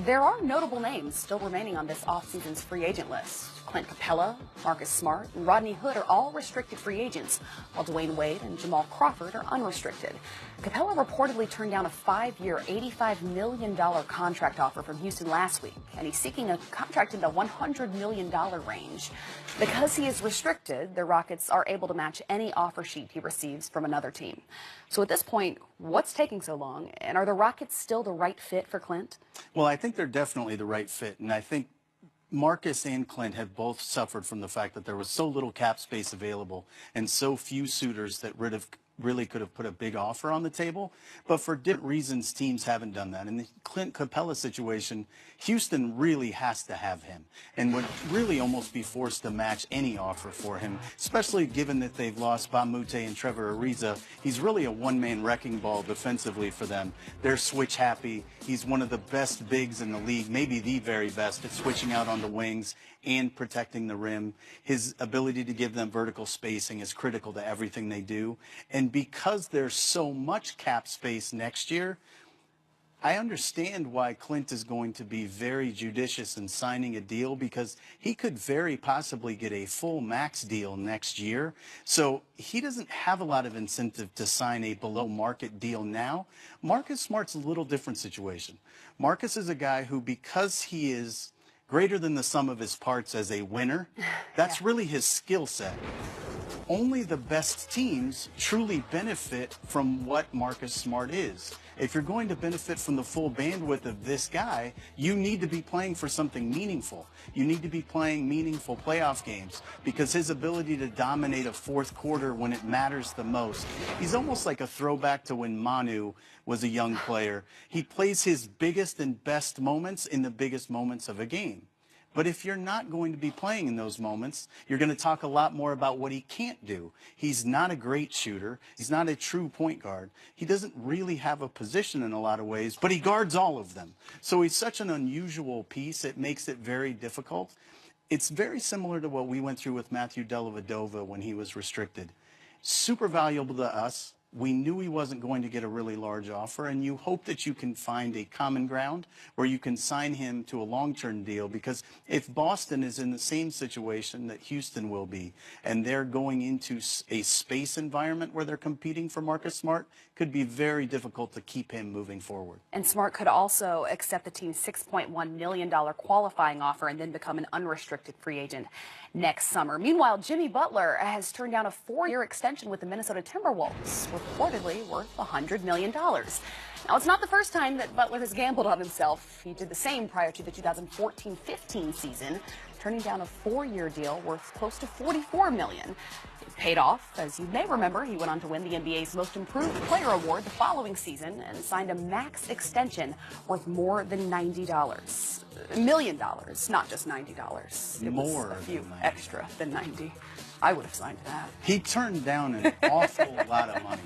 There are notable names still remaining on this offseason's free agent list. Clint Capela, Marcus Smart, and Rodney Hood are all restricted free agents, while Dwayne Wade and Jamal Crawford are unrestricted. Capela reportedly turned down a 5-year, $85 million contract offer from Houston last week, and he's seeking a contract in the $100 million range. Because he is restricted, the Rockets are able to match any offer sheet he receives from another team. So at this point, what's taking so long, and are the Rockets still the right fit for Clint? Well, I think they're definitely the right fit, and I think Marcus and Clint have both suffered from the fact that there was so little cap space available and so few suitors that really could have put a big offer on the table. But for different reasons, teams haven't done that. In the Clint Capela situation, Houston really has to have him and would really almost be forced to match any offer for him, especially given that they've lost Bamute and Trevor Ariza. He's really a one-man wrecking ball defensively for them. They're switch happy. He's one of the best bigs in the league, maybe the very best at switching out on the wings and protecting the rim. His ability to give them vertical spacing is critical to everything they do. And because there's so much cap space next year, I understand why Clint is going to be very judicious in signing a deal, because he could very possibly get a full max deal next year. So he doesn't have a lot of incentive to sign a below market deal now. Marcus Smart's a little different situation. Marcus is a guy who, because he is greater than the sum of his parts as a winner, that's really his skill set. Only the best teams truly benefit from what Marcus Smart is. If you're going to benefit from the full bandwidth of this guy, you need to be playing for something meaningful. You need to be playing meaningful playoff games, because his ability to dominate a fourth quarter when it matters the most, he's almost like a throwback to when Manu was a young player. He plays his biggest and best moments in the biggest moments of a game. But if you're not going to be playing in those moments, you're going to talk a lot more about what he can't do. He's not a great shooter. He's not a true point guard. He doesn't really have a position in a lot of ways, but he guards all of them. So he's such an unusual piece, it makes it very difficult. It's very similar to what we went through with Matthew Dellavedova when he was restricted. Super valuable to us. We knew he wasn't going to get a really large offer, and you hope that you can find a common ground where you can sign him to a long-term deal, because if Boston is in the same situation that Houston will be, and they're going into a space environment where they're competing for Marcus Smart, could be very difficult to keep him moving forward. And Smart could also accept the team's $6.1 million qualifying offer and then become an unrestricted free agent next summer. Meanwhile, Jimmy Butler has turned down a 4-year extension with the Minnesota Timberwolves, reportedly worth $100 million. Now, it's not the first time that Butler has gambled on himself. He did the same prior to the 2014-15 season, turning down a 4-year deal worth close to $44 million. It paid off. As you may remember, he went on to win the NBA's Most Improved Player award the following season and signed a max extension worth more than $90 million, not just $90. It was a few extra than 90. I would have signed that. He turned down an awful lot of money.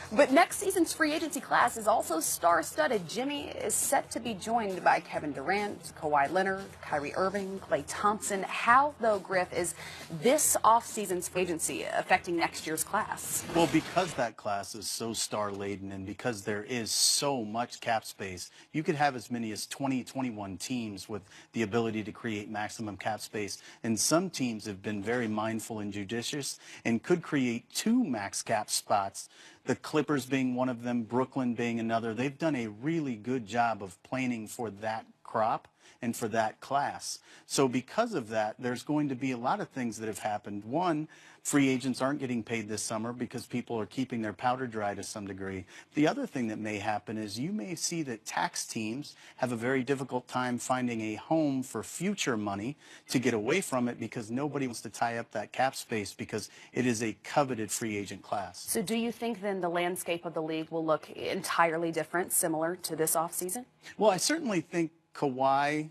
But next season's free agency class is also star-studded. Jimmy is set to be joined by Kevin Durant, Kawhi Leonard, Kyrie Irving, Klay Thompson. How, though, Griff, is this offseason's free agency affecting next year's class? Well, because that class is so star-laden and because there is so much cap space, you could have as many as 20, 21 teams with the ability to create maximum cap space. And some teams have been very mindful and judicious and could create 2 max cap spots. The Clippers being one of them, Brooklyn being another. They've done a really good job of planning for that crop and for that class. So because of that, there's going to be a lot of things that have happened. One, free agents aren't getting paid this summer because people are keeping their powder dry to some degree. The other thing that may happen is you may see that tax teams have a very difficult time finding a home for future money to get away from it, because nobody wants to tie up that cap space because it is a coveted free agent class. So do you think then the landscape of the league will look entirely different, similar to this offseason? Well, I certainly think Kawhi,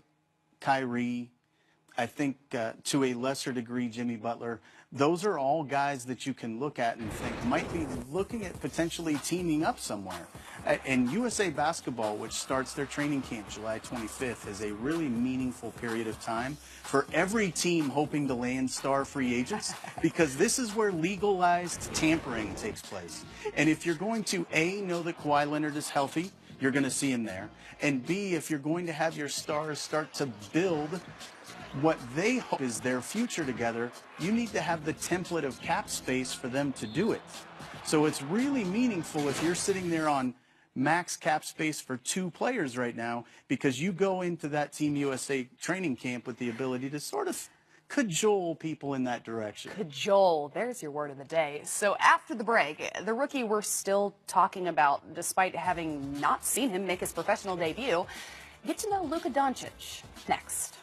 Kyrie, I think to a lesser degree Jimmy Butler, those are all guys that you can look at and think might be looking at potentially teaming up somewhere. And USA Basketball, which starts their training camp July 25th, is a really meaningful period of time for every team hoping to land star free agents, because this is where legalized tampering takes place. And if you're going to, A, know that Kawhi Leonard is healthy, you're going to see him there. And B, if you're going to have your stars start to build what they hope is their future together, you need to have the template of cap space for them to do it. So it's really meaningful if you're sitting there on max cap space for 2 players right now, because you go into that Team USA training camp with the ability to sort of cajole people in that direction. Cajole, there's your word of the day. So after the break, the rookie we're still talking about, despite having not seen him make his professional debut, get to know Luka Doncic next.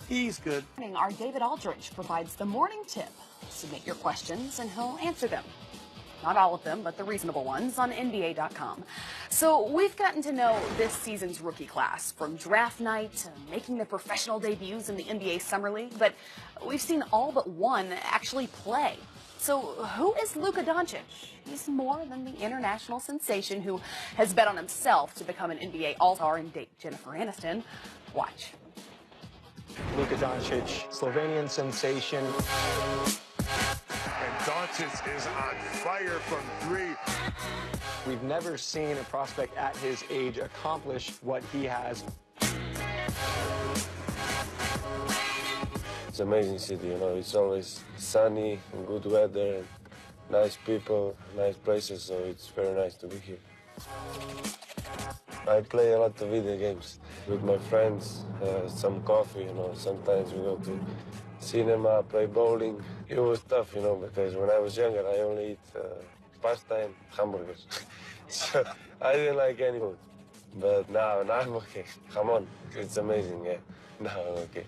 He's good. Our David Aldridge provides the morning tip. Submit your questions and he'll answer them. Not all of them, but the reasonable ones on NBA.com. So we've gotten to know this season's rookie class, from draft night to making their professional debuts in the NBA Summer League, but we've seen all but one actually play. So who is Luka Doncic? He's more than the international sensation who has bet on himself to become an NBA All-Star and date Jennifer Aniston. Watch. Luka Doncic, Slovenian sensation. And Doncic is on fire from 3. We've never seen a prospect at his age accomplish what he has. It's an amazing city, you know. It's always sunny and good weather, and nice people, nice places, so it's very nice to be here. I play a lot of video games with my friends, some coffee, you know. Sometimes we go to cinema, play bowling. It was tough, you know, because when I was younger, I only eat pasta and hamburgers. So I didn't like any food. But now I'm okay. Come on, it's amazing, yeah. Now I'm okay.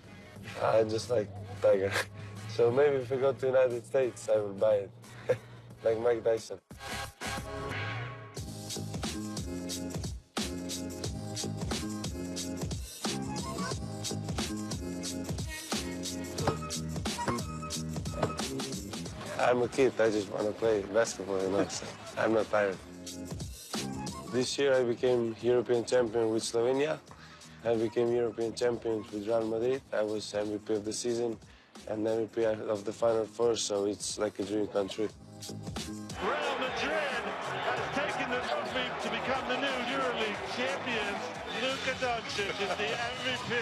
I just like Tiger. So maybe if I go to the United States, I will buy it. Like Mike Tyson. I'm a kid, I just want to play basketball, you know, so I'm not tired. This year I became European champion with Slovenia. I became European champion with Real Madrid. I was MVP of the season and MVP of the Final Four, so it's like a dream come true. Real Madrid has taken the trophy to become the new EuroLeague champions. Luka Doncic is the MVP,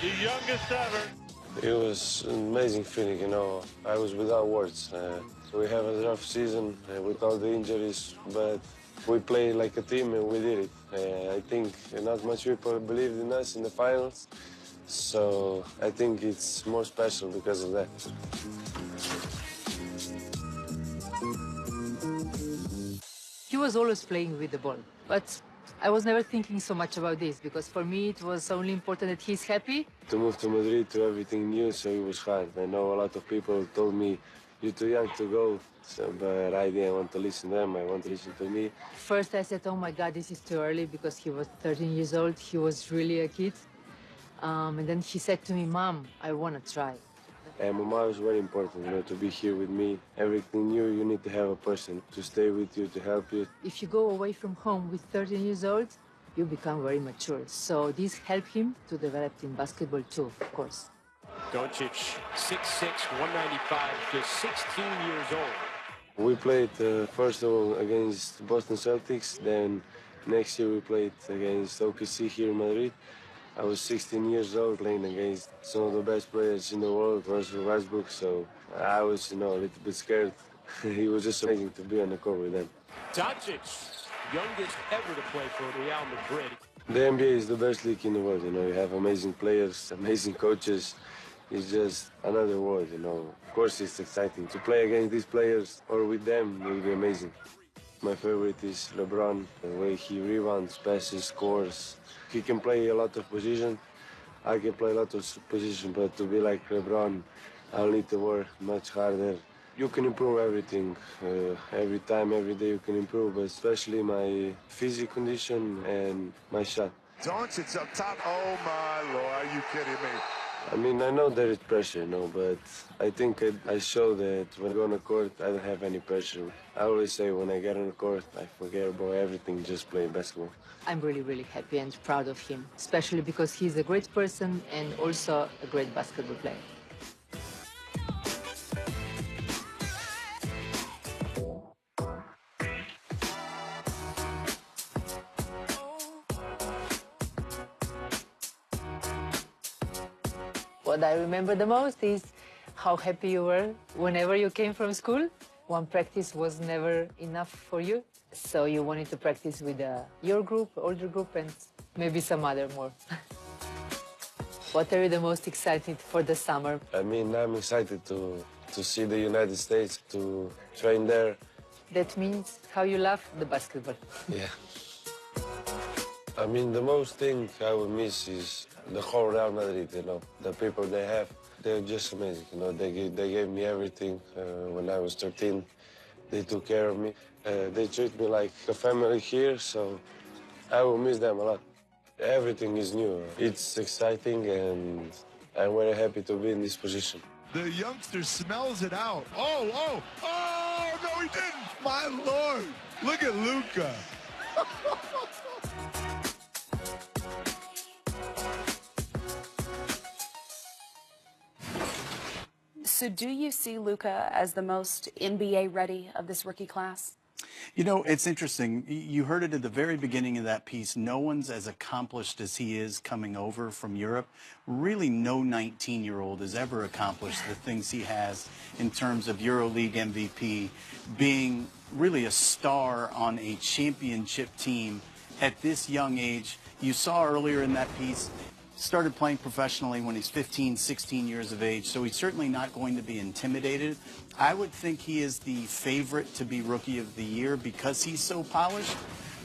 the youngest ever. It was an amazing feeling, you know. I was without words. We have a rough season with all the injuries, but we played like a team and we did it. I think not much people believed in us in the finals, so I think it's more special because of that. He was always playing with the ball, but I was never thinking so much about this, because for me it was only important that he's happy. To move to Madrid, to everything new, so it was hard. I know a lot of people told me, you're too young to go, so, but I didn't want to listen to them, I want to listen to me. First I said, oh my God, this is too early, because he was 13 years old, he was really a kid. And then he said to me, Mom, I want to try. And my mom was very important, you know, to be here with me. Everything new, you need to have a person to stay with you, to help you. If you go away from home with 13 years old, you become very mature. So this helped him to develop in basketball too, of course. Doncic, 6'6", 195, just 16 years old. We played, first of all, against Boston Celtics. Then next year we played against OKC here in Madrid. I was 16 years old playing against some of the best players in the world, Russell Westbrook, so I was, you know, a little bit scared. It was just amazing to be on the court with them. Doncic, youngest ever to play for Real Madrid. The NBA is the best league in the world, you know. You have amazing players, amazing coaches. It's just another world, you know. Of course, it's exciting. To play against these players or with them will be amazing. My favorite is LeBron, the way he rebounds, passes, scores. He can play a lot of positions. I can play a lot of positions, but to be like LeBron, I'll need to work much harder. You can improve everything. Every time, every day you can improve, but especially my physical condition and my shot. Doncic up top. Oh, my Lord. Are you kidding me? I mean, I know there is pressure, you know, but I think I show that when I go on the court, I don't have any pressure. I always say when I get on the court, I forget about everything, just play basketball. I'm really, really happy and proud of him, especially because he's a great person and also a great basketball player. What I remember the most is how happy you were whenever you came from school. One practice was never enough for you, so you wanted to practice with your group, older group, and maybe some other more. What are you the most excited for the summer? I mean, I'm excited to see the United States, to train there. That means how you love the basketball. Yeah. I mean, the most thing I will miss is the whole Real Madrid, you know, the people they have. They're just amazing, you know, they gave me everything when I was 13. They took care of me. They treat me like a family here, so I will miss them a lot. Everything is new. It's exciting, and I'm very happy to be in this position. The youngster smells it out. Oh, no, he didn't. My Lord. Look at Luka. So do you see Luka as the most NBA ready of this rookie class? You know, it's interesting. You heard it at the very beginning of that piece. No one's as accomplished as he is coming over from Europe. Really, no 19-year-old has ever accomplished the things he has in terms of EuroLeague MVP, being really a star on a championship team at this young age. You saw earlier in that piece, started playing professionally when he's 15, 16 years of age, so he's certainly not going to be intimidated. I would think he is the favorite to be Rookie of the Year because he's so polished,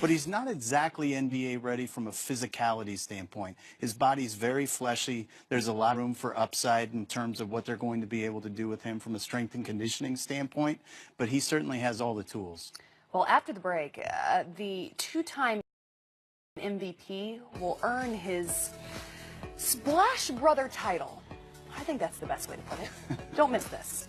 but he's not exactly NBA ready from a physicality standpoint. His body's very fleshy. There's a lot of room for upside in terms of what they're going to be able to do with him from a strength and conditioning standpoint, but he certainly has all the tools. Well, after the break, the two-time MVP will earn his Splash Brother title. I think that's the best way to put it. Don't miss this.